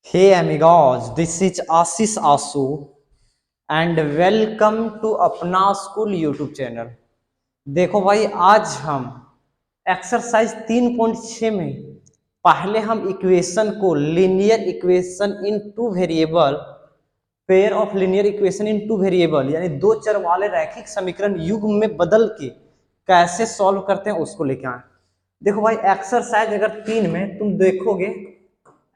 Hey amigos, this is Ashish Asu and welcome to अपना school YouTube channel. देखो भाई, आज हम एक्सरसाइज 3.6 में पहले हम इक्वेशन को linear equation in two variable pair of linear equation in two variable यानी दो चर वाले रैखिक समीकरण युग्म में बदल के कैसे सॉल्व करते हैं उसको लेके आए। देखो भाई, एक्सरसाइज अगर 3 में तुम देखोगे,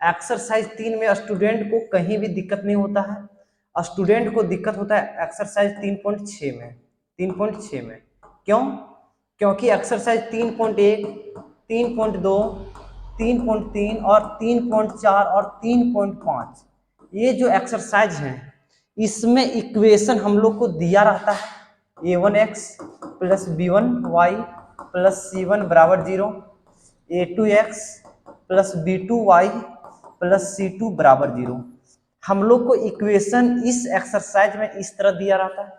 एक्सरसाइज 3 में स्टूडेंट को कहीं भी दिक्कत नहीं होता है। स्टूडेंट को दिक्कत होता है एक्सरसाइज 3.6 में। 3.6 में क्यों? क्योंकि एक्सरसाइज 3.1, 3.2, 3.3 और 3.4 और 3.5 ये जो एक्सरसाइज हैं इसमें इक्वेशन हम लोग को दिया रहता है a1x plus b1y plus c1 बराबर 0, a2x plus b2y plus c2 बराबर 0। हम लोग को इक्वेशन इस एक्सरसाइज में इस तरह दिया रहता है,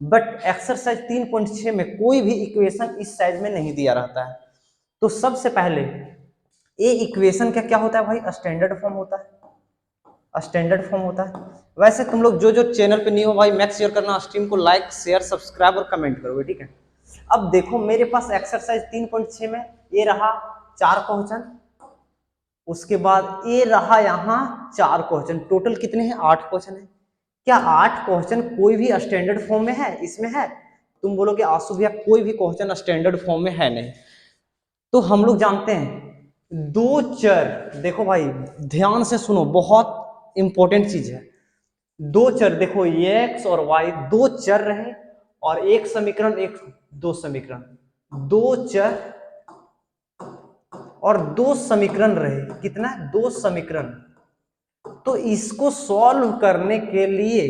बट एक्सरसाइज 3.6 में कोई भी इक्वेशन इस साइज में नहीं दिया रहता है। तो सबसे पहले ये इक्वेशन का क्या होता है भाई? स्टैंडर्ड फॉर्म होता है। स्टैंडर्ड फॉर्म होता है। वैसे तुम लोग जो जो चैनल पे न्यू हो भाई, मेक श्योर करना स्ट्रीम को लाइक शेयर सब्सक्राइब और कमेंट करोगे, ठीक है। अब देखो मेरे पास एक्सरसाइज 3.6 में ये रहा 4 क्वेश्चन, उसके बाद ये रहा यहाँ 4 क्वेश्चन, टोटल कितने हैं? 8 क्वेश्चन है। क्या 8 क्वेश्चन कोई भी स्टैंडर्ड फॉर्म में है? इसमें है? तुम बोलोगे आंसू भैया कोई भी क्वेश्चन स्टैंडर्ड फॉर्म में है नहीं। तो हम लोग जानते हैं दो चर, देखो भाई ध्यान से सुनो, बहुत इंपॉर्टेंट चीज है। दो चर देखो, x और y दो चर रहे और एक समीकरण, एक दो समीकरण, दो चर और दो समीकरण रहे। कितना? दो समीकरण। तो इसको सॉल्व करने के लिए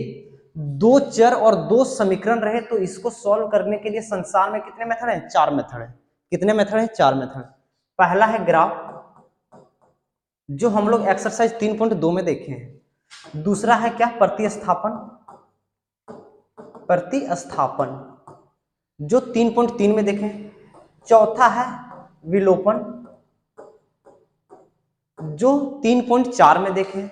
दो चर और दो समीकरण रहे, तो इसको सॉल्व करने के लिए संसार में कितने मेथड हैं? 4 मेथड हैं। कितने मेथड हैं? 4 मेथड। पहला है ग्राफ, जो हम लोग एक्सरसाइज 3.2 में देखे हैं। दूसरा है क्या? प्रतिस्थापन, प्रतिस्थापन जो 3.3 में देखें। चौथा है विलोपन, जो 3.4 में देखें।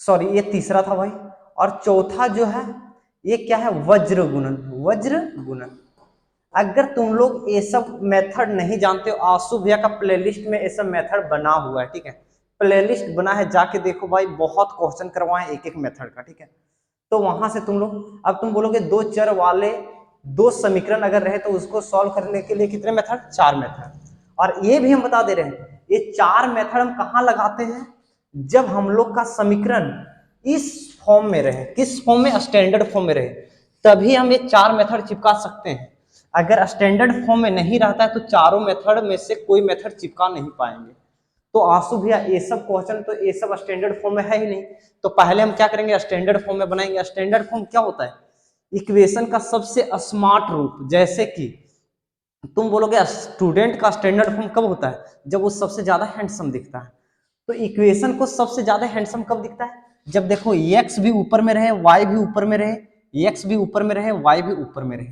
सॉरी, ये तीसरा था भाई। और चौथा जो है ये क्या है? वज्र गुणन। वज्र गुणन। अगर तुम लोग ये सब मेथड नहीं जानते हो, आंसू भैया का प्लेलिस्ट में ये सब मेथड बना हुआ है, ठीक है। प्लेलिस्ट बना है, जाके देखो भाई, बहुत क्वेश्चन करवाए एक एक मेथड का, ठीक है। तो वहां से तुम लोग, अब तुम बोलोगे दो चर वाले दो समीकरण अगर रहे तो उसको सॉल्व करने के लिए कितने मेथड? 4 मेथड। और ये भी हम बता दे रहे हैं, ये 4 मेथड हम कहाँ लगाते हैं? जब हम लोग का समीकरण इस फॉर्म में रहे। किस फॉर्म में? स्टैंडर्ड फॉर्म में रहे, तभी हम ये 4 मेथड चिपका सकते हैं। अगर स्टैंडर्ड फॉर्म में नहीं रहता है तो चारों मेथड में से कोई मेथड चिपका नहीं पाएंगे। तो आंसू भैया ये सब क्वेश्चन तो ये सब स्टैंडर्ड फॉर्म में है ही नहीं, तो पहले हम क्या करेंगे? स्टैंडर्ड फॉर्म में बनाएंगे। स्टैंडर्ड फॉर्म क्या होता है? इक्वेशन का सबसे स्मार्ट रूप। जैसे कि तुम बोलोगे स्टूडेंट का स्टैंडर्ड फॉर्म कब होता है? जब वो सबसे ज्यादा हैंडसम दिखता है। तो इक्वेशन को सबसे ज्यादा हैंडसम कब दिखता है? जब देखो x भी ऊपर में रहे, y भी ऊपर में रहे, x भी ऊपर में रहे, y भी ऊपर में रहे।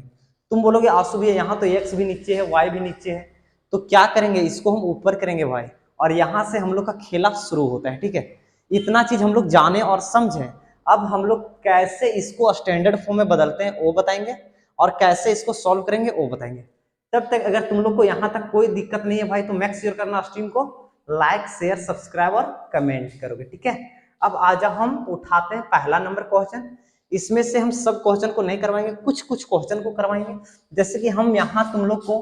तुम बोलोगे आंसू भैया यहाँ तो x भी नीचे है, y भी नीचे है, तो क्या करेंगे? इसको हम ऊपर करेंगे भाई, और यहाँ से हम लोग का खेला शुरू होता है, ठीक है। इतना चीज हम लोग जाने और समझे। अब हम लोग कैसे इसको स्टैंडर्ड फॉर्म में बदलते हैं वो बताएंगे, और कैसे इसको सॉल्व करेंगे वो बताएंगे। तब तक अगर तुम लोग को यहाँ तक कोई दिक्कत नहीं है भाई, तो मेक श्योर करना स्ट्रीम को लाइक शेयर सब्सक्राइब और कमेंट करोगे, ठीक है। अब आज हम उठाते हैं पहला नंबर क्वेश्चन। इसमें से हम सब क्वेश्चन को नहीं करवाएंगे, कुछ कुछ क्वेश्चन को करवाएंगे। जैसे कि हम यहाँ तुम लोग को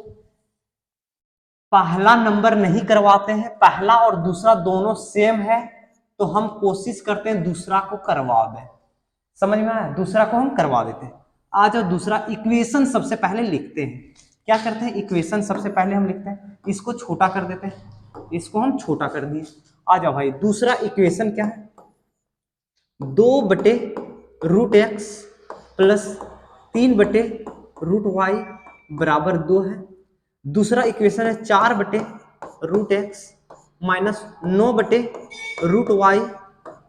पहला नंबर नहीं करवाते हैं, पहला और दूसरा दोनों सेम है, तो हम कोशिश करते हैं दूसरा को करवा दें। समझ में आया? दूसरा को हम करवा देते हैं। आ जाओ, दूसरा इक्वेशन सबसे पहले लिखते हैं। क्या करते हैं? इक्वेशन सबसे पहले हम लिखते हैं, इसको छोटा कर देते हैं, इसको हम छोटा कर दिए। आ जाओ भाई, दूसरा इक्वेशन क्या है? 2/√x प्लस 3/√y बराबर 2 है। दूसरा इक्वेशन है 4/√x माइनस 9/√y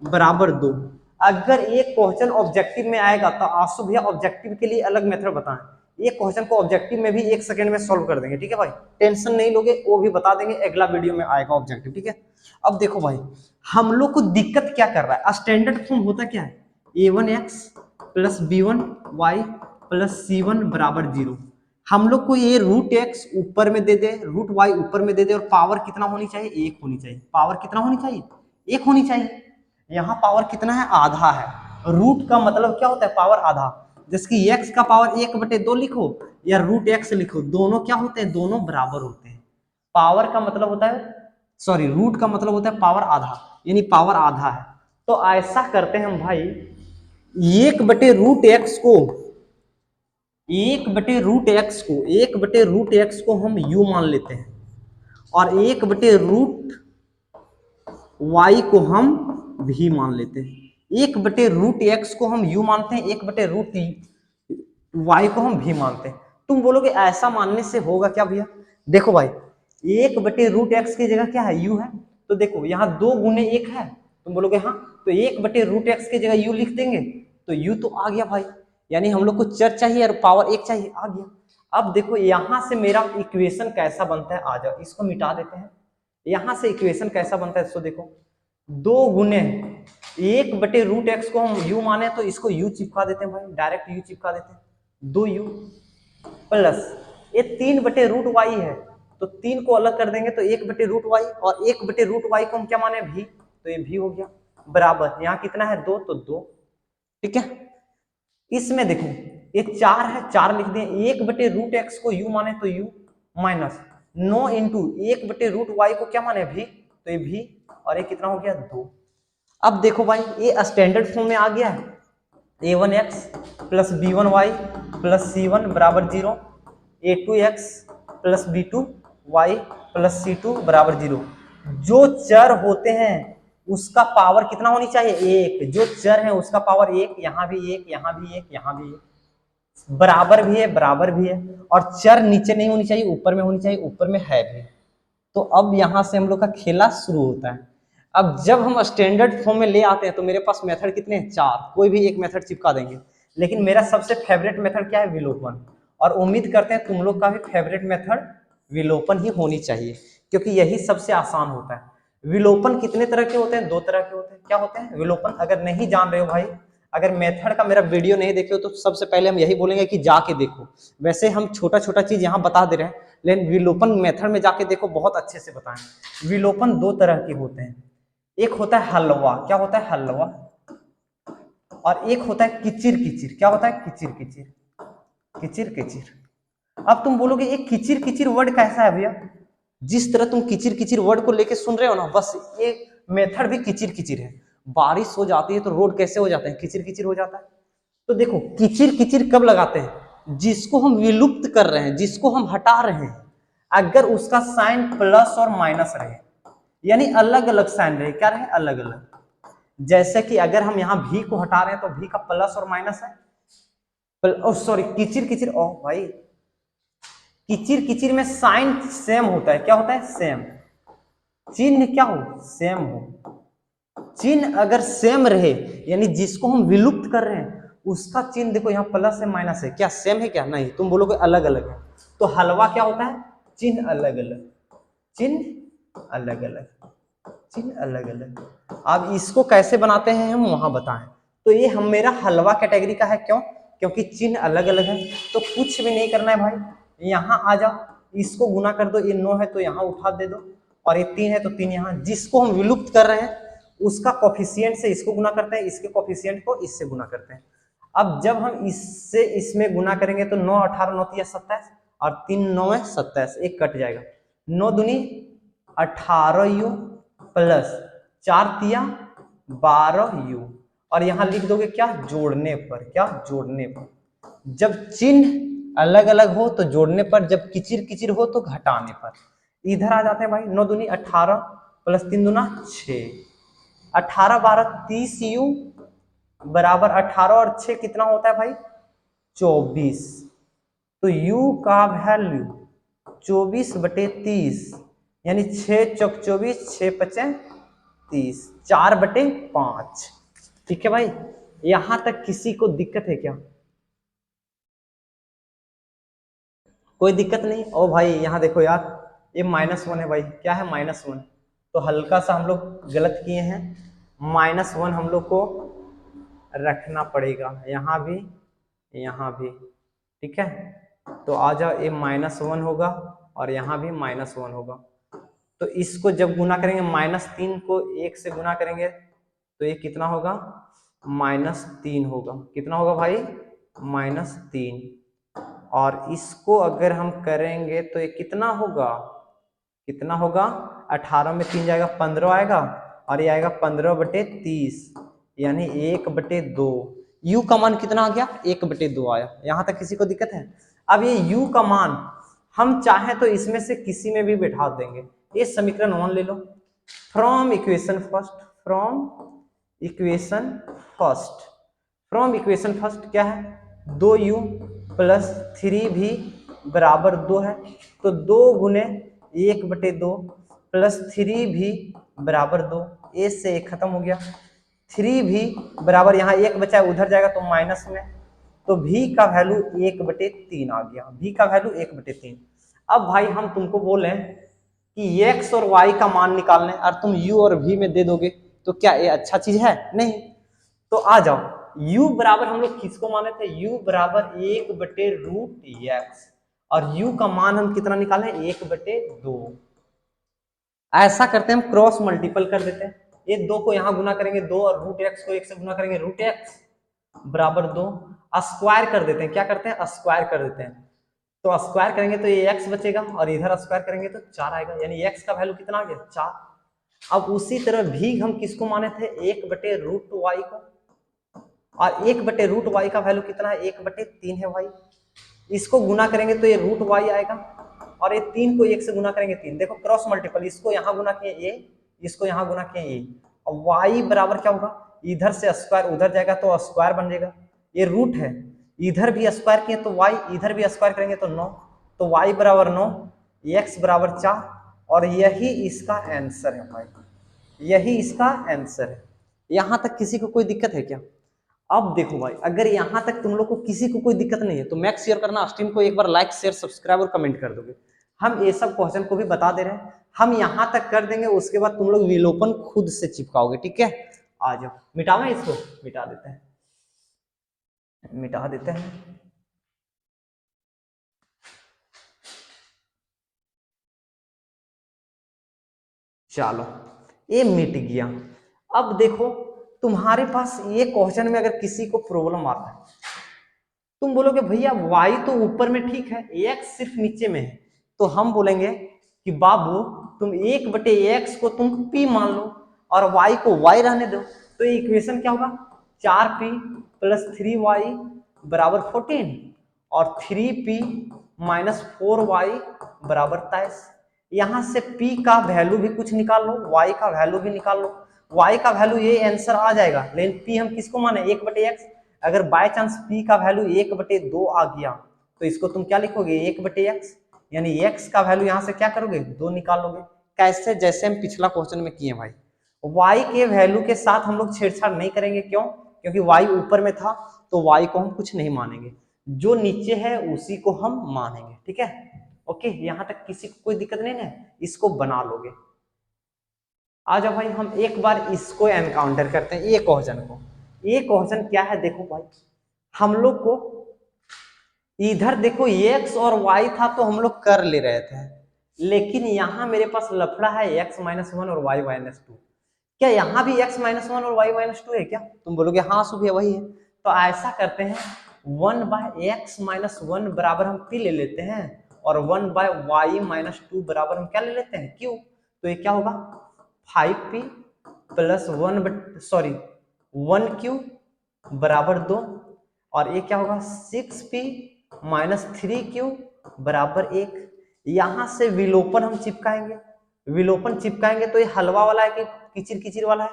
बराबर 2। अगर ये क्वेश्चन ऑब्जेक्टिव में आएगा तो आंसू भैया ऑब्जेक्टिव के लिए अलग मेथड बताएं। ये क्वेश्चन को ऑब्जेक्टिव में भी 1 सेकंड में सॉल्व कर देंगे, ठीक है भाई। टेंशन नहीं लोगे, वो भी बता देंगे, अगला वीडियो में आएगा ऑब्जेक्टिव, ठीक है। अब देखो भाई, हम लोग को दिक्कत क्या कर रहा है, स्टैंडर्ड फॉर्म होता क्या है, a1x plus b1y plus c1 बराबर 0। हम लोग को ये रूट एक्स ऊपर में दे दे, रूट वाई ऊपर में दे दे, और पावर कितना होनी चाहिए, एक होनी चाहिए। पावर कितना होनी चाहिए, एक होनी चाहिए। यहाँ पावर कितना है, आधा है। रूट का मतलब क्या होता है, पावर आधा। जैसे कि x का पावर 1/2 लिखो या रूट एक्स लिखो, दोनों क्या होते हैं, दोनों बराबर होते हैं। पावर का मतलब होता है, सॉरी, रूट का मतलब होता है पावर आधा, यानी पावर आधा है। तो ऐसा करते हैं हम भाई, 1/√x को हम u मान लेते हैं, और 1/√y को हम v मान लेते हैं। 1/√x को हम u मानते हैं, 1/√y को हम v मानते हैं। तुम बोलोगे ऐसा मानने से होगा क्या भैया, देखो भाई, 1/√x की जगह क्या है, u है। तो देखो यहाँ 2 गुने 1 है, तुम बोलोगे हाँ, तो 1/√x की जगह u लिख देंगे, तो u तो आ गया भाई। यानी हम लोग को चर चाहिए और पावर 1 चाहिए, आ गया। अब देखो यहां से मेरा इक्वेशन कैसा बनता है, आ जाओ इसको मिटा देते हैं। यहां से इक्वेशन कैसा बनता है, इसको देखो, 2 गुने 1/√x को हम u माने तो इसको u चिपका देते हैं भाई, डायरेक्ट u चिपका देते हैं, 2u प्लस ये 3/√y है, तो 3 को अलग कर देंगे तो 1/√y, और 1/√y को हम क्या माने, v, तो ये v हो गया, बराबर यहाँ कितना है, 2, तो 2। ठीक है, इसमें देखो ये 4 है, 4 लिख दिए। 1/√x को u माने तो u, माइनस 9 इंटू 1/√y को क्या माने, v, तो ये v, और ये कितना हो गया, 2। अब देखो भाई ये स्टैंडर्ड फॉर्म में आ गया है, a1x plus b1y plus c1 बराबर 0, a2x plus b2y plus c2 बराबर 0। जो चर होते हैं उसका पावर कितना होनी चाहिए, एक। जो चर है उसका पावर एक, यहाँ भी एक, यहाँ भी एक, यहाँ भी एक, बराबर भी है, बराबर भी है। और चर नीचे नहीं होनी चाहिए, ऊपर में होनी चाहिए, ऊपर में है भी। तो अब यहां से हम लोग का खेला शुरू होता है। अब जब हम स्टैंडर्ड फॉर्म में ले आते हैं तो मेरे पास मेथड कितने हैं, 4, कोई भी एक मेथड चिपका देंगे। लेकिन मेरा सबसे फेवरेट मेथड क्या है, विलोपन। और उम्मीद करते हैं तुम लोग का भी फेवरेट मेथड विलोपन ही होनी चाहिए, क्योंकि यही सबसे आसान होता है। विलोपन कितने तरह के होते हैं, 2 तरह के होते हैं। क्या होते हैं विलोपन, अगर नहीं जान रहे हो भाई, अगर मेथड का मेरा वीडियो नहीं देखे हो तो सबसे पहले हम यही बोलेंगे कि जाके देखो। वैसे हम छोटा छोटा चीज यहाँ बता दे रहे हैं, लेकिन विलोपन मेथड में जाके देखो, बहुत अच्छे से बताएं। विलोपन 2 तरह के होते हैं, एक होता है हलवा, क्या होता है, हलवा, और एक होता है किचिर किचिर। क्या होता है, किचिर किचिर, किचिर किचिर। अब तुम बोलोगे ये किचिर किचिर वर्ड कैसा है भैया, जिस तरह तुम किचिर किचिर वर्ड को लेके सुन रहे हो ना, बस ये मेथड भी किचिर किचिर है। बारिश हो जाती है तो रोड कैसे हो जाते हैं, किचिर किचिर हो जाता है। तो देखो किचिर किचिर कब लगाते हैं, जिसको हम विलुप्त कर रहे हैं, जिसको हम हटा रहे हैं, अगर उसका साइन प्लस और माइनस रहे, यानी अलग अलग साइन रहे, क्या रहे, अलग अलग। जैसे कि अगर हम यहाँ भी को हटा रहे हैं तो भी का प्लस और माइनस है, सॉरी, किचिर किचिर, ओ भाई, किचिर किचिर में साइन सेम होता है, क्या होता है, सेम। चिन्ह क्या हो, सेम हो। चिन्ह अगर सेम रहे, यानी जिसको हम विलुप्त कर रहे हैं उसका चिन्ह देखो, यहाँ प्लस है माइनस है, क्या सेम है, क्या नहीं, तुम बोलोगे अलग अलग है। तो हलवा क्या होता है, चिन्ह अलग अलग, चिन्ह अलग अलग, चिन्ह अलग अलग। अब इसको कैसे बनाते हैं हम वहां बताएं। तो ये हम मेरा हलवा कैटेगरी का है, क्यों, क्योंकि चिन्ह अलग अलग है। तो कुछ भी नहीं करना है भाई, यहाँ आ जाओ, इसको गुना कर दो, ये 9 है तो यहाँ उठा दे दो, और ये 3 है तो 3 यहाँ। जिसको हम विलुप्त कर रहे हैं उसका कोफिशिएंट से इसको गुना करते हैं, इसके कोफिशिएंट को इससे गुना करते हैं। अब जब हम इससे इसमें गुना करेंगे तो 9 18 9 तिया 27, और 3 9 है 27, एक कट जाएगा, 9 दूनी 18u प्लस 4 तिया 12u, और यहां लिख दोगे क्या, जोड़ने पर, क्या, जोड़ने पर। जब चिन्ह अलग अलग हो तो जोड़ने पर, जब किचिर किचिर हो तो घटाने पर। इधर आ जाते हैं भाई, 9 दूनी 18 प्लस 3 दूना 6, 18 12 30u बराबर 18 और 6 कितना होता है भाई, 24। तो u का वैल्यू 24/30, यानी 6 चौक 24, 6 पचे 30, 4/5। ठीक है भाई, यहां तक किसी को दिक्कत है क्या, कोई दिक्कत नहीं। ओ भाई यहाँ देखो यार, ये -1 है भाई, क्या है, -1, तो हल्का सा हम लोग गलत किए हैं, -1 हम लोग को रखना पड़ेगा, यहाँ भी यहाँ भी, ठीक है। तो आ जाओ, ये -1 होगा और यहाँ भी -1 होगा। तो इसको जब गुना करेंगे, -3 को 1 से गुना करेंगे तो ये कितना होगा, -3 होगा। कितना होगा भाई, -3। और इसको अगर हम करेंगे तो ये कितना होगा, कितना होगा, 18 में 3 जाएगा 15 आएगा, और ये आएगा 15/30, यानी 1/2। u का मान कितना आ गया, 1/2 आया। यहां तक किसी को दिक्कत है? अब ये u का मान हम चाहें तो इसमें से किसी में भी बैठा देंगे। ये समीकरण 1 ले लो, from equation first, from equation first, from equation first क्या है, 2u प्लस 3v बराबर 2 है। तो 2 गुने 1/2 प्लस 3v बराबर 2, ए से एक खत्म हो गया। 3v बराबर, यहाँ 1 बचा है उधर जाएगा तो माइनस में, तो v का वैल्यू 1/3 आ गया, v का वैल्यू 1/3। अब भाई हम तुमको बोले कि x और y का मान निकालने, और तुम u और v में दे दोगे, तो क्या ये अच्छा चीज है? नहीं। तो आ जाओ, u बराबर हम लोग किसको माने थे, u बराबर 1/√x, और u का मान हम कितना निकाले, 1/2। ऐसा करते हैं, हम क्रॉस मल्टीपल कर देते हैं। ये 2 को यहाँ गुना करेंगे 2, और √x को 1 से गुना करेंगे √x बराबर 2। स्क्वायर कर देते हैं, क्या करते हैं, स्क्वायर कर देते हैं। तो स्क्वायर करेंगे तो ये x बचेगा, और इधर स्क्वायर करेंगे तो 4 आएगा, यानी x का वैल्यू कितना आ गया, 4। अब उसी तरह भी हम किसको माने थे, 1/√y को, और 1/√y का वैल्यू कितना है, 1/3 है भाई। इसको गुना करेंगे तो ये √y आएगा, और ये 3 को 1 से गुना करेंगे 3। देखो क्रॉस मल्टीपल, इसको यहाँ गुना किए ये, इसको यहाँ गुना किए ये, और y बराबर क्या होगा, इधर से स्क्वायर उधर जाएगा तो स्क्वायर बन जाएगा, ये रूट है, इधर भी स्क्वायर किए तो y, इधर भी स्क्वायर करेंगे तो 9, तो y बराबर 9, x बराबर 4, और यही इसका आंसर है भाई, यही इसका आंसर है। यहां तक किसी को कोई दिक्कत है क्या? अब देखो भाई, अगर यहां तक तुम लोग को किसी को कोई दिक्कत नहीं है तो मैक्स शेयर करना, स्ट्रीम को एक बार लाइक शेयर सब्सक्राइब और कमेंट कर दोगे। हम ये सब क्वेश्चन को भी बता दे रहे हैं, हम यहां तक कर देंगे, उसके बाद तुम लोग विलोपन खुद से चिपकाओगे, ठीक है। आ जाओ, मिटावे इसको, मिटा देते हैं, मिटा देते हैं। चलो, ये मिट गया। अब देखो, तुम्हारे पास ये क्वेश्चन में अगर किसी को प्रॉब्लम आता है, तुम बोलोगे भैया y तो ऊपर में ठीक है, x सिर्फ नीचे में है, तो हम बोलेंगे कि बाबू तुम 1/x को तुम p मान लो और y को y रहने दो। तो ये इक्वेशन क्या होगा, 4p + 3y बराबर 14, और 3p - 4y बराबर 23। यहां से p का वैल्यू भी कुछ निकाल लो, y का वैल्यू भी निकाल लो। y का वैल्यू ये आंसर आ जाएगा, लेकिन p हम किसको माने, 1/x। अगर बाय चांस p का वैल्यू 1/2 आ गया तो इसको तुम क्या लिखोगे, 1/x, यानी x का वैल्यू यहां से क्या करोगे, 2 निकाल लोगे। कैसे, जैसे हम पिछला क्वेश्चन में किए भाई, y के वैल्यू के साथ हम लोग छेड़छाड़ नहीं करेंगे, क्यों, क्योंकि y ऊपर में था तो y को हम कुछ नहीं मानेंगे, जो नीचे है उसी को हम मानेंगे, ठीक है। ओके, यहां तक किसी को कोई दिक्कत नहीं है, इसको बना लोगे। आ जाओ भाई, हम एक बार इसको एनकाउंटर करते हैं, ये क्वेश्चन को। ये क्वेश्चन क्या है, देखो भाई, हम लोग को इधर देखो x और y था तो हम लोग कर ले रहे थे, लेकिन यहाँ मेरे पास लफड़ा है x - 1 और y - 2। क्या यहाँ भी x - 1 और y - 2 है क्या? तुम बोलोगे हाँ सुबह वही है। तो ऐसा करते हैं, 1/x - 1 बराबर हम p ले लेते हैं, और 1/y - 2 बराबर हम क्या ले लेते हैं, q। तो ये क्या होगा, 5p + 1q बराबर 2, और ये क्या होगा, 6p - 3q बराबर 1। यहां से विलोपन हम चिपकाएंगे, विलोपन चिपकाएंगे तो ये हलवा वाला है कि किचिर किचिर वाला है,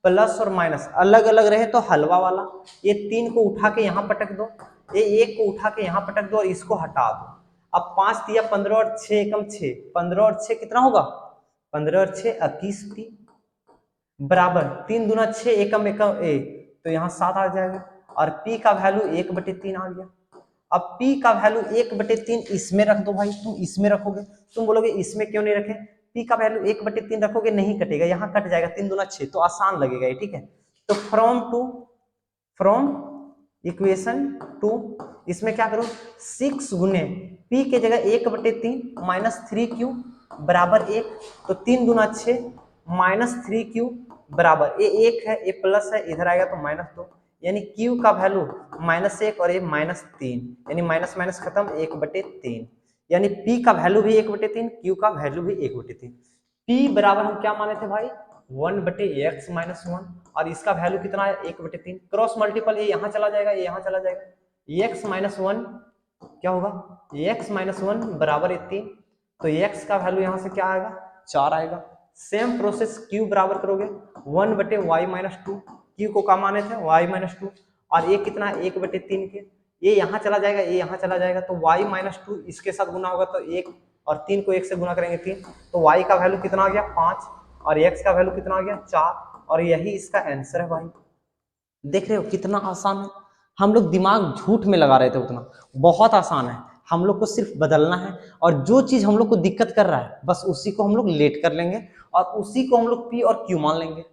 प्लस और माइनस अलग अलग रहे तो हलवा वाला। ये 3 को उठा के यहाँ पटक दो, ये 1 को उठा के यहाँ पटक दो, और इसको हटा दो। अब 5 दिया 15 और 6 एकम 6, 15 और 6 कितना होगा, 15 और 6 21p बराबर 3 दूना 6 एकम एकम ए, तो यहाँ 7 आ जाएगा, और p का वैल्यू 1/3 आ गया। अब p का वैल्यू 1/3 इसमें रख दो भाई, तुम इसमें रखोगे, तुम बोलोगे इसमें क्यों नहीं रखे, पी का वैल्यू 1/3 रखोगे नहीं कटेगा, यहाँ कट जाएगा, 3 दूना 6, तो आसान लगेगा ये, ठीक है। तो फ्रॉम इक्वेशन 2 इसमें क्या करो, 6 गुने पी के जगह 1/3 माइनस 3q बराबर 1, तो 3 दूना 6 माइनस 3q बराबर, ये 1 है, ये प्लस है, इधर आएगा तो -2, यानी q का वैल्यू -1 और ये -3, यानी माइनस माइनस खत्म, 1/3, यानी p का वैल्यू भी 1/3, q का वैल्यू भी 1/3। p बराबर हम क्या माने थे भाई, 1/x - 1, और इसका वैल्यू कितना है 1/3, क्रॉस मल्टीपल, ये यहाँ चला जाएगा, ये यहाँ चला जाएगा, x - 1 क्या होगा, x - 1 बराबर 3, तो x का वैल्यू यहाँ से क्या आएगा 4 आएगा। सेम प्रोसेस q बराबर करोगे 1/y - 2, q को क्या माने थे y - 2, और ये कितना 1/3 के, ये यहाँ चला जाएगा, ये यहाँ चला जाएगा, तो y - 2 इसके साथ गुना होगा तो 1, और 3 को 1 से गुना करेंगे 3, तो y का वैल्यू कितना आ गया 5, और x का वैल्यू कितना आ गया 4, और यही इसका आंसर है भाई। देख रहे हो कितना आसान है, हम लोग दिमाग झूठ में लगा रहे थे उतना, बहुत आसान है, हम लोग को सिर्फ बदलना है, और जो चीज हम लोग को दिक्कत कर रहा है बस उसी को हम लोग लेट कर लेंगे, और उसी को हम लोग p और q मान लेंगे,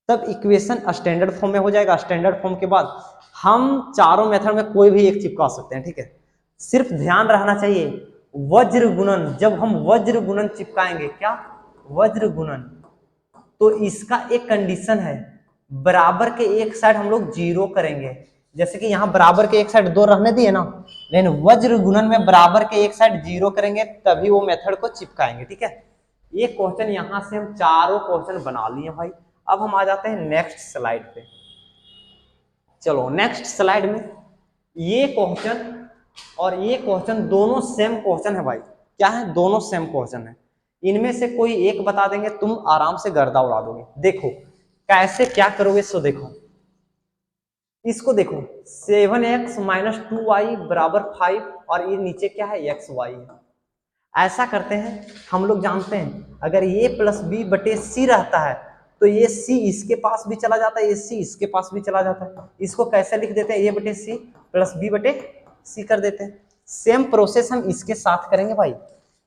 तब इक्वेशन स्टैंडर्ड फॉर्म में हो जाएगा। स्टैंडर्ड फॉर्म के बाद हम चारों मेथड में कोई भी एक चिपका सकते हैं, ठीक है। सिर्फ ध्यान रखना चाहिए, वज्र गुणन, जब हम वज्र गुणन चिपकाएंगे, क्या वज्र गुणन, तो इसका एक कंडीशन है, बराबर के एक साइड हम लोग 0 करेंगे, जैसे कि यहाँ बराबर के एक साइड 2 रहने दिए ना, लेकिन वज्र गुणन में बराबर के एक साइड 0 करेंगे तभी वो मेथड को चिपकाएंगे, ठीक है। ये क्वेश्चन यहाँ से हम चारों क्वेश्चन बना लिए भाई। अब हम आ जाते हैं नेक्स्ट स्लाइड पे। चलो नेक्स्ट स्लाइड में ये क्वेश्चन और ये क्वेश्चन दोनों सेम क्वेश्चन है भाई, क्या है, दोनों सेम क्वेश्चन है, इनमें से कोई एक बता देंगे तुम आराम से गर्दा उड़ा दोगे। देखो कैसे क्या करोगे, सो देखो इसको, देखो 7x - 2y बराबर 5, और ये नीचे क्या है xy है। ऐसा करते हैं, हम लोग जानते हैं अगर ये प्लस बी बटे सी रहता है तो ये सी इसके पास भी चला जाता है, ये सी इसके पास भी चला जाता है, इसको कैसे लिख देते हैं, ये बटे सी प्लस बी बटे सी कर देते हैं। सेम प्रोसेस हम इसके साथ करेंगे भाई,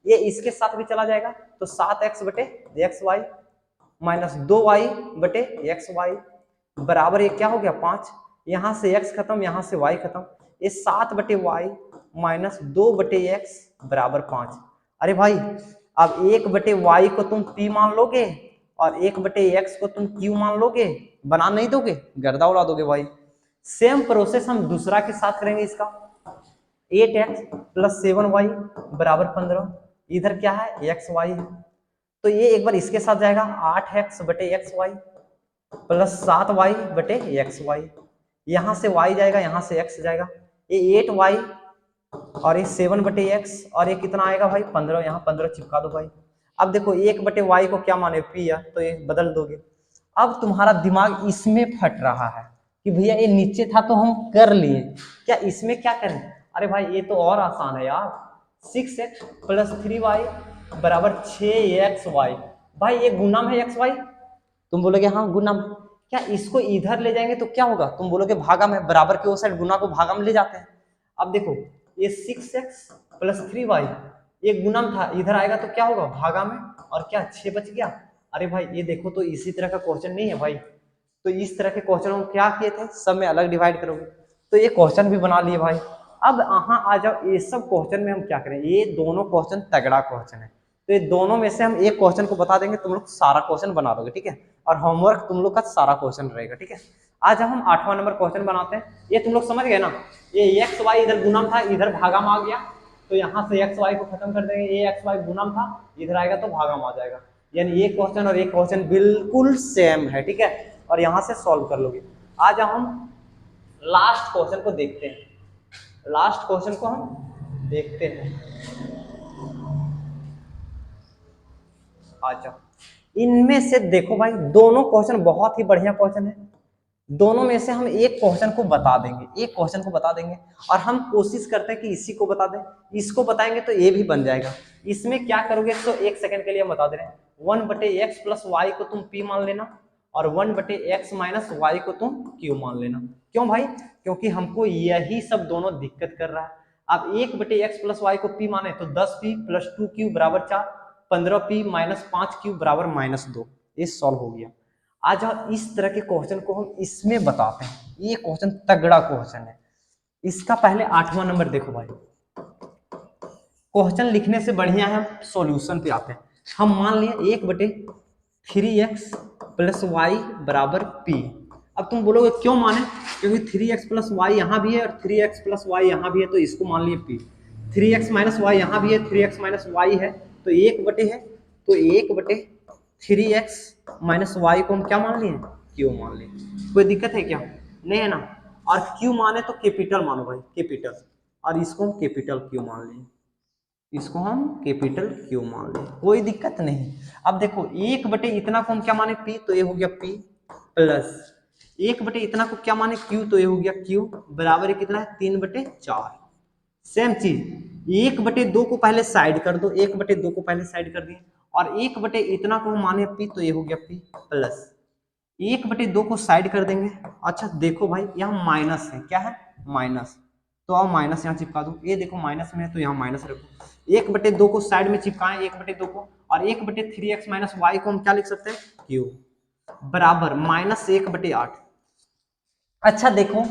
ये इसके साथ भी चला जाएगा, तो 7x बटे xy माइनस 2y बटे xy बराबर, ये क्या हो गया 5, यहाँ से x खत्म, यहाँ से y खत्म, ये 7 बटे y माइनस 2 बटे x बराबर 5। अरे भाई अब 1 बटे y को तुम p मान लोगे और 1 बटे x को तुम q मान लोगे, बना नहीं दोगे, गर्दा उड़ा दोगे भाई। सेम प्रोसेस हम दूसरा के साथ करेंगे, इसका 8x प्लस 7y बराबर 15, इधर क्या है xy है, तो ये एक बार इसके साथ जाएगा 8x बटे xy प्लस 7y बटे xy, यहाँ से y जाएगा, यहाँ से x जाएगा, ये 8y और ये 7 बटे x, और ये कितना आएगा भाई 15, यहाँ 15 चिपका दो भाई। अब देखो 1 बटे y को क्या माने p है, तो ये बदल दोगे। अब तुम्हारा दिमाग इसमें फट रहा है कि भैया ये नीचे था तो हम कर लिए, क्या इसमें क्या करें, अरे भाई ये तो और आसान है यार, 6x प्लस 3y बराबर 6xy, भाई ये गुणम है xy, तुम बोलोगे हाँ गुणम, क्या इसको इधर ले जाएंगे तो क्या होगा, तुम बोलोगे भागम है, बराबर के वो साइड गुना को भागम ले जाते हैं। अब देखो ये 6x प्लस 3y ये गुणम था, इधर आएगा तो क्या होगा भागा में, और क्या 6 बच गया। अरे भाई ये देखो तो इसी तरह का क्वेश्चन नहीं है भाई, तो इस तरह के क्वेश्चन को क्या किए थे, सब में अलग डिवाइड करोगे, तो ये क्वेश्चन भी बना लिए भाई। अब यहाँ आ जाओ, ये सब क्वेश्चन में हम क्या करें, ये दोनों क्वेश्चन तगड़ा क्वेश्चन है, तो ये दोनों में से हम एक क्वेश्चन को बता देंगे, तुम लोग सारा क्वेश्चन बना दोगे, ठीक है, और होमवर्क तुम लोग का सारा क्वेश्चन रहेगा, ठीक है। आज हम 8वां नंबर क्वेश्चन बनाते हैं, ये तुम लोग समझ गए ना, ये एक्स वाई इधर गुणम था, इधर भागम आ गया, तो यहाँ से एक्स वाई को खत्म कर देंगे, ये एक्स वाई गुणम था, इधर आएगा तो भागम आ जाएगा, यानी ये क्वेश्चन और ये क्वेश्चन बिल्कुल सेम है, ठीक है, और यहाँ से सॉल्व कर लोगे। आज हम लास्ट क्वेश्चन को देखते हैं, लास्ट क्वेश्चन को हम देखते हैं। अच्छा इनमें से देखो भाई दोनों क्वेश्चन बहुत ही बढ़िया क्वेश्चन है, दोनों में से हम एक क्वेश्चन को बता देंगे, एक क्वेश्चन को बता देंगे, और हम कोशिश करते हैं कि इसी को बता दें, इसको बताएंगे तो ये भी बन जाएगा। इसमें क्या करोगे तो एक सेकंड के लिए हम बता दे रहे हैं, 1 बटे एक्स प्लस वाई को तुम p मान लेना, और 1 बटे एक्स माइनस वाई को तुम q मान लेना। क्यों भाई, क्योंकि हमको यही सब दोनों दिक्कत कर रहा है। अब 1 बटे एक्स प्लस वाई को p माने तो 10p प्लस 2q बराबर 4, 15p माइनस 5q बराबर -2। ये सॉल्व हो गया। आज हम इस तरह के क्वेश्चन को हम इसमें बताते हैं। ये क्वेश्चन तगड़ा क्वेश्चन है। इसका पहले 8वां नंबर देखो भाई। क्वेश्चन लिखने से बढ़िया है सॉल्यूशन पे आते हैं। हम मान लिए 1/3x प्लस वाई बराबर p। अब तुम बोलोगे क्यों माने, क्योंकि 3x प्लस वाई यहाँ भी है और 3x प्लस वाई यहाँ भी है, तो इसको मान लिए p। 3x माइनस वाई यहाँ भी है, 3x माइनस वाई है, तो 1 है, तो 1/3x माइनस वाई को हम क्या मान लिए, q मान लिए। कोई दिक्कत है क्या, नहीं है ना। और q माने तो कैपिटल मानो भाई, कैपिटल, और इसको हम कैपिटल q मान लिए, इसको हम कैपिटल Q मान लें, कोई दिक्कत नहीं। अब देखो 1 इतना को हम क्या माने P, तो ये हो गया P प्लस 1 इतना को क्या माने Q, तो ये हो गया Q बराबर कितना है 3/4। सेम चीज 1/2 को पहले साइड कर दो, 1/2 को पहले साइड कर दिए, और 1 इतना को हम माने P, तो ये हो गया P प्लस 1/2 को साइड कर देंगे। अच्छा देखो भाई यहाँ माइनस है, क्या है माइनस, तो अब माइनस यहाँ चिपका दो। ये देखो माइनस में है तो यहाँ माइनस रखो। 1/2 को साइड में चिपकाएं 1/2 को, और 1/3x माइनस वाई को हम क्या लिख सकते हैं q बराबर -1/8। अच्छा देखो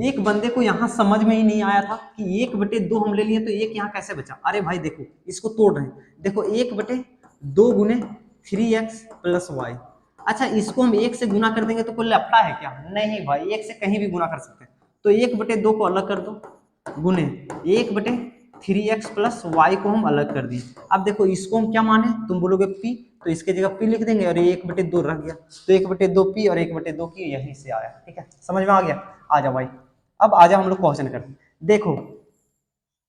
एक बंदे को यहाँ समझ में ही नहीं आया था कि 1/2 हम ले लिए तो 1 यहाँ कैसे बचा। अरे भाई देखो इसको तोड़ रहे हैं, देखो 1/2 गुने 3x प्लस वाई। अच्छा इसको हम 1 से गुना कर देंगे तो कोई लफड़ा है क्या, नहीं भाई 1 से कहीं भी गुना कर सकते हैं। तो 1/2 को अलग कर दो गुने 1/3x प्लस वाई को हम अलग कर दिए। अब देखो इसको हम क्या माने, तुम बोलोगे p, तो इसके जगह p लिख देंगे और ये 1/2 रह गया, तो 1/2 p और 1/2 की यहीं से आया। ठीक है समझ में आ गया। आ जाओ भाई, अब आ जाओ हम लोग क्वेश्चन करते हैं। देखो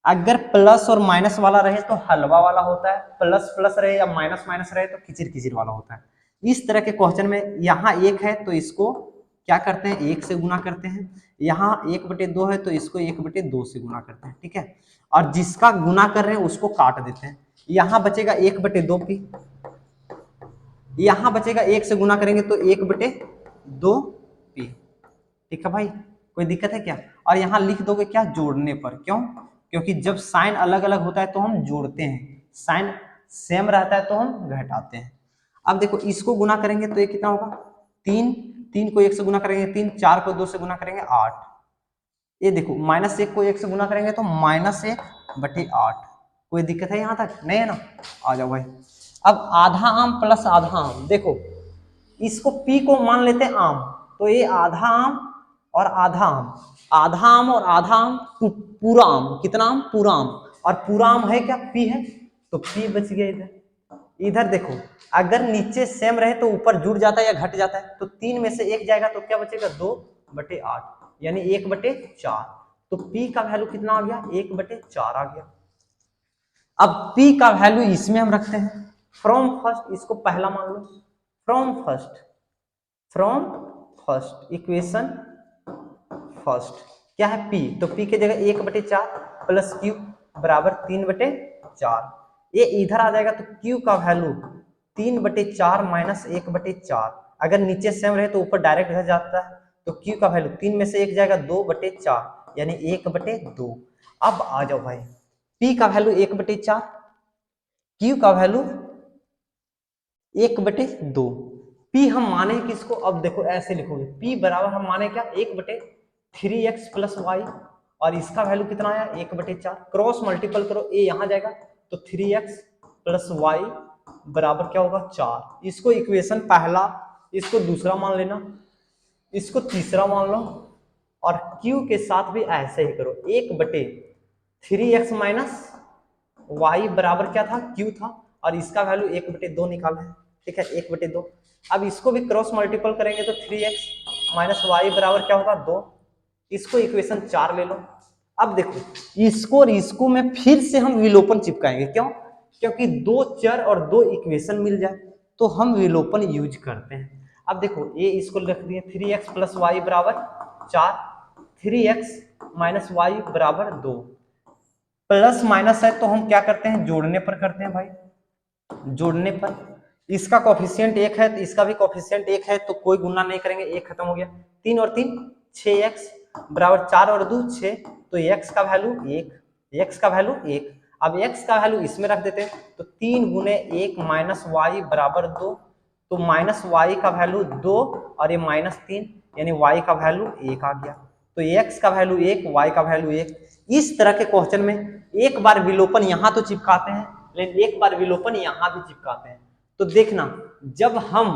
अगर प्लस और माइनस वाला रहे तो हलवा वाला होता है, प्लस प्लस रहे या माइनस माइनस रहे तो खिचिर खिचिर वाला होता है। इस तरह के क्वेश्चन में यहाँ 1 है तो इसको क्या करते हैं 1 से गुना करते हैं, यहाँ 1/2 है तो इसको 1/2 से गुना करते हैं। ठीक है, और जिसका गुना कर रहे हैं उसको काट देते हैं। यहाँ बचेगा 1/2p, यहाँ बचेगा 1 से गुना करेंगे तो 1/2p। ठीक है भाई, कोई दिक्कत है क्या। और यहाँ लिख दोगे क्या जोड़ने पर, क्यों, क्योंकि जब साइन अलग अलग होता है तो हम जोड़ते हैं, साइन सेम रहता है तो हम घटाते हैं। अब देखो इसको गुना करेंगे तो ये कितना होगा 3, 3 को 1 से गुना करेंगे 3, 4 को 2 से गुना करेंगे 8। ये देखो -1 को 1 से गुना करेंगे तो -1/8। कोई दिक्कत है यहाँ तक, नहीं है ना। आ जाओ भाई, अब आधा आम प्लस आधा आम, देखो इसको p को मान लेते हैं आम, तो ये आधा आम और आधा आम, आधा आम और आधा आम पूरा आम, कितना आम पूरा आम, और पूरा आम है क्या p है, तो p बच गया इधर। इधर देखो अगर नीचे सेम रहे तो ऊपर जुड़ जाता है या घट जाता है, तो 3 में से 1 जाएगा तो क्या बचेगा 2/8 यानी 1/4। तो p का वैल्यू कितना आ गया 1/4 आ गया। अब p का वैल्यू इसमें हम रखते हैं फ्रॉम फर्स्ट, इसको पहला मान लो, फ्रॉम फर्स्ट इक्वेशन फर्स्ट क्या है p, तो p के जगह 1/4 प्लस q बराबर 3/4। ये इधर आ जाएगा तो q का वैल्यू 3/4 माइनस 1/4, अगर नीचे सेम रहे तो ऊपर डायरेक्ट घट जाता है, तो q का वैल्यू 3 में से 1 जाएगा 2/4 यानी 1/2। अब आ जाओ भाई p का वैल्यू 1/4, q का वैल्यू 1/2, p हम माने किसको, अब देखो ऐसे लिखोगे p बराबर हम माने क्या 1/3x प्लस वाई, और इसका वैल्यू कितना आया 1/4, क्रॉस मल्टीपल करो a यहाँ जाएगा तो 3x प्लस वाई बराबर क्या होगा 4। इसको इक्वेशन पहला, इसको दूसरा मान लेना, इसको तीसरा मान लो, और q के साथ भी ऐसे ही करो 1/3x माइनस वाई बराबर क्या था q था, और इसका वैल्यू 1/2 निकाला है। ठीक है 1/2, अब इसको भी क्रॉस मल्टीपल करेंगे तो 3x माइनस वाई बराबर क्या होगा 2, इसको इक्वेशन 4 ले लो। अब देखो इसको और इसको में फिर से हम विलोपन चिपकाएंगे, क्यों, क्योंकि 2 चर और 2 इक्वेशन मिल जाए तो हम विलोपन यूज करते हैं। अब देखो ये इसको लिख दिए 3x प्लस वाई बराबर 4, 3x माइनस वाई बराबर 2, प्लस माइनस है तो हम क्या करते हैं जोड़ने पर करते हैं भाई, जोड़ने पर इसका कोफिशिएंट 1 है तो इसका भी कोफिशिएंट 1 है, तो कोई गुना नहीं करेंगे, 1 खत्म हो गया, 3 और 3 6x बराबर 4 और 2 6, तो x का वैल्यू 1, x का वैल्यू 1। अब x का वैल्यू इसमें रख देते हैं, तो 3 गुने 1 माइनस वाई बराबर 2, तो माइनस वाई का वैल्यू 2 और ये माइनस 3, यानी y का वैल्यू 1 आ गया। तो x का वैल्यू 1, y का वैल्यू 1। इस तरह के क्वेश्चन में एक बार विलोपन यहाँ तो चिपकाते हैं, लेकिन एक बार विलोपन यहाँ भी चिपकाते हैं। तो देखना, जब हम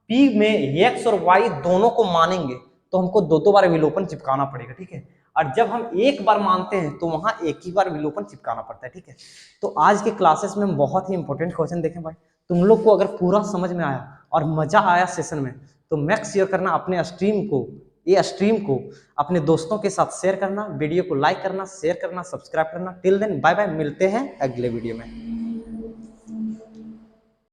p में x और y दोनों को मानेंगे तो हमको दो बार विलोपन चिपकाना पड़ेगा, ठीक है। और जब हम एक बार मानते हैं तो वहां एक ही बार विलोपन चिपकाना पड़ता है, ठीक है। तो आज के क्लासेस में हम बहुत ही इंपॉर्टेंट क्वेश्चन देखें भाई। तुम लोग को अगर पूरा समझ में आया और मजा आया सेशन में, तो मैक शेयर करना अपने स्ट्रीम को अपने दोस्तों के साथ शेयर करना, वीडियो को लाइक करना, शेयर करना, सब्सक्राइब करना। टिल देन बाय बाय, मिलते हैं अगले वीडियो में।